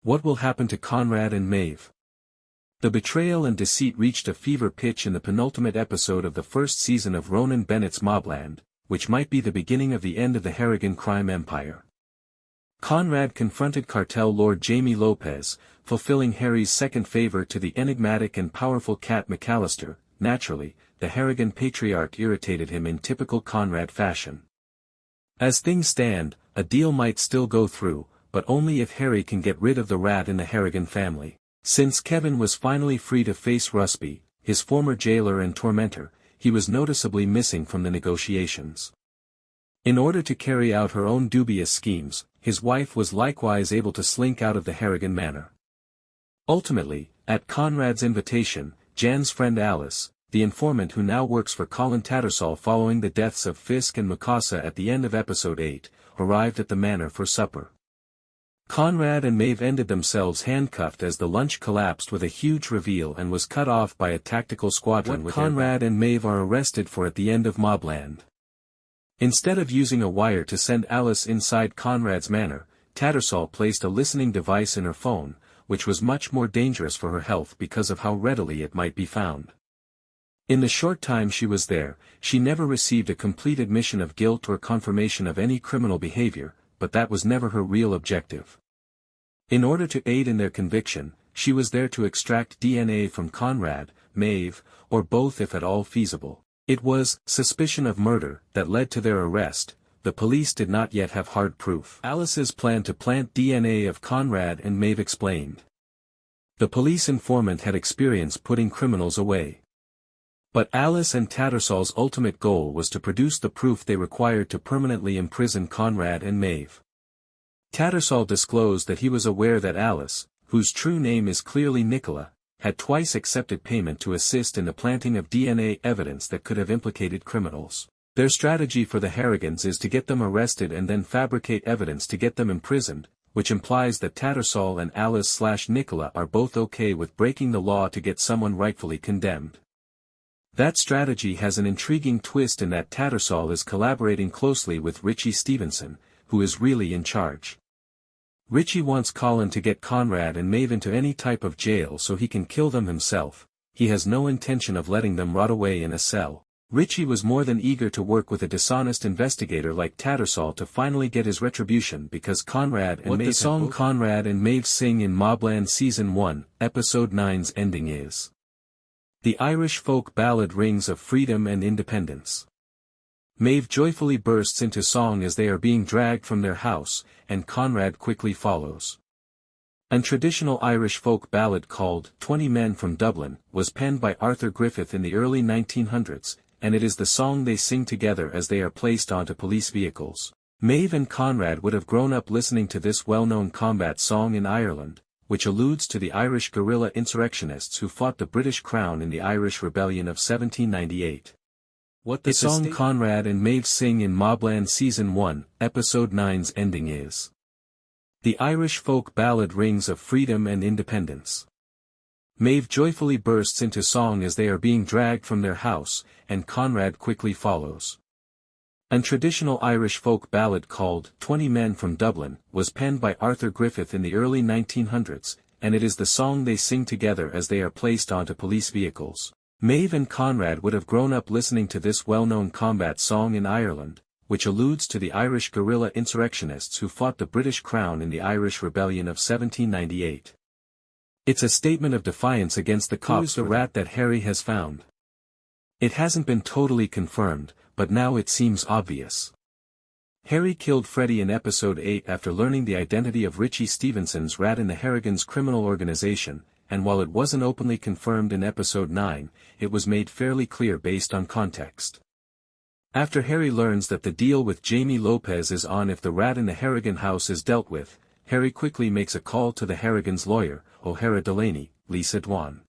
What will happen to Conrad and Maeve? The betrayal and deceit reached a fever pitch in the penultimate episode of the first season of Ronan Bennett's Mobland, which might be the beginning of the end of the Harrigan crime empire. Conrad confronted cartel lord Jaime Lopez, fulfilling Harry's second favor to the enigmatic and powerful Cat McAllister. Naturally, the Harrigan patriarch irritated him in typical Conrad fashion. As things stand, a deal might still go through, but only if Harry can get rid of the rat in the Harrigan family. Since Kevin was finally free to face Rusby, his former jailer and tormentor, he was noticeably missing from the negotiations. In order to carry out her own dubious schemes, his wife was likewise able to slink out of the Harrigan manor. Ultimately, at Conrad's invitation, Jan's friend Alice, the informant who now works for Colin Tattersall following the deaths of Fisk and Mikasa at the end of episode 8, arrived at the manor for supper. Conrad and Maeve ended themselves handcuffed as the lunch collapsed with a huge reveal and was cut off by a tactical squadron with Conrad and Maeve are arrested for at the end of Mobland. Instead of using a wire to send Alice inside Conrad's manor, Tattersall placed a listening device in her phone, which was much more dangerous for her health because of how readily it might be found. In the short time she was there, she never received a complete admission of guilt or confirmation of any criminal behavior, but that was never her real objective. In order to aid in their conviction, she was there to extract DNA from Conrad, Maeve, or both if at all feasible. It was suspicion of murder that led to their arrest. The police did not yet have hard proof. Alice's plan to plant DNA of Conrad and Maeve explained. The police informant had experience putting criminals away. But Alice and Tattersall's ultimate goal was to produce the proof they required to permanently imprison Conrad and Maeve. Tattersall disclosed that he was aware that Alice, whose true name is clearly Nicola, had twice accepted payment to assist in the planting of DNA evidence that could have implicated criminals. Their strategy for the Harrigans is to get them arrested and then fabricate evidence to get them imprisoned, which implies that Tattersall and Alice/Nicola are both okay with breaking the law to get someone rightfully condemned. That strategy has an intriguing twist in that Tattersall is collaborating closely with Richie Stevenson, who is really in charge. Richie wants Colin to get Conrad and Maeve into any type of jail so he can kill them himself. He has no intention of letting them rot away in a cell. Richie was more than eager to work with a dishonest investigator like Tattersall to finally get his retribution because Conrad and Maeve. The song Conrad and Maeve sing in Mobland Season 1, Episode 9's ending is. The Irish folk ballad Rings of Freedom and Independence. Maeve joyfully bursts into song as they are being dragged from their house, and Conrad quickly follows. A traditional Irish folk ballad called 20 Men from Dublin was penned by Arthur Griffith in the early 1900s, and it is the song they sing together as they are placed onto police vehicles. Maeve and Conrad would have grown up listening to this well-known combat song in Ireland, which alludes to the Irish guerrilla insurrectionists who fought the British Crown in the Irish Rebellion of 1798. The song Conrad and Maeve sing in Mobland Season 1, Episode 9's ending is. The Irish folk ballad Rings of Freedom and Independence. Maeve joyfully bursts into song as they are being dragged from their house, and Conrad quickly follows. A traditional Irish folk ballad called 20 Men from Dublin was penned by Arthur Griffith in the early 1900s, and it is the song they sing together as they are placed onto police vehicles. Maeve and Conrad would have grown up listening to this well-known combat song in Ireland, which alludes to the Irish guerrilla insurrectionists who fought the British Crown in the Irish Rebellion of 1798. It's a statement of defiance against the cops. The rat that Harry has found. It hasn't been totally confirmed, but now it seems obvious. Harry killed Freddie in Episode 8 after learning the identity of Richie Stevenson's rat in the Harrigans' criminal organization, and while it wasn't openly confirmed in Episode 9, it was made fairly clear based on context. After Harry learns that the deal with Jaime Lopez is on if the rat in the Harrigan house is dealt with, Harry quickly makes a call to the Harrigans' lawyer, O'Hara Delaney, Lisa Dwan.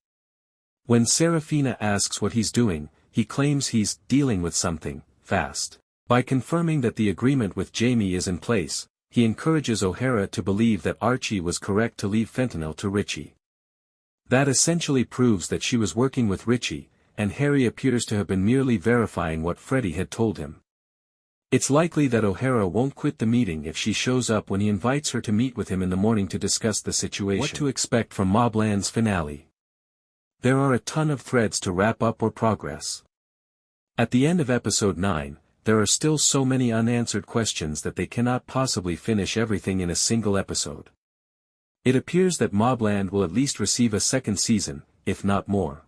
When Seraphina asks what he's doing, he claims he's dealing with something fast. By confirming that the agreement with Jaime is in place, he encourages O'Hara to believe that Archie was correct to leave fentanyl to Richie. That essentially proves that she was working with Richie, and Harry appears to have been merely verifying what Freddie had told him. It's likely that O'Hara won't quit the meeting if she shows up when he invites her to meet with him in the morning to discuss the situation. What to expect from Mobland's finale? There are a ton of threads to wrap up or progress. At the end of episode 9, there are still so many unanswered questions that they cannot possibly finish everything in a single episode. It appears that Mobland will at least receive a second season, if not more.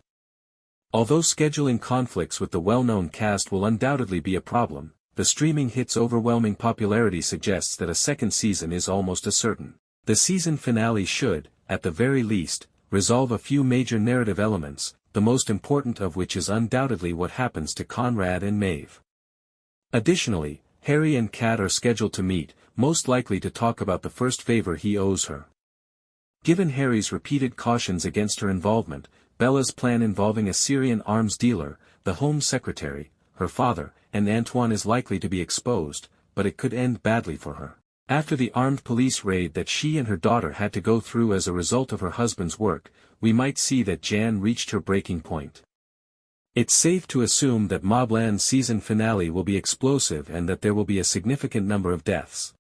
Although scheduling conflicts with the well-known cast will undoubtedly be a problem, the streaming hit's overwhelming popularity suggests that a second season is almost a certain. The season finale should, at the very least, resolve a few major narrative elements, the most important of which is undoubtedly what happens to Conrad and Maeve. Additionally, Harry and Kat are scheduled to meet, most likely to talk about the first favor he owes her. Given Harry's repeated cautions against her involvement, Bella's plan involving a Syrian arms dealer, the Home Secretary, her father, and Antoine is likely to be exposed, but it could end badly for her. After the armed police raid that she and her daughter had to go through as a result of her husband's work, we might see that Jan reached her breaking point. It's safe to assume that Mobland's season finale will be explosive and that there will be a significant number of deaths.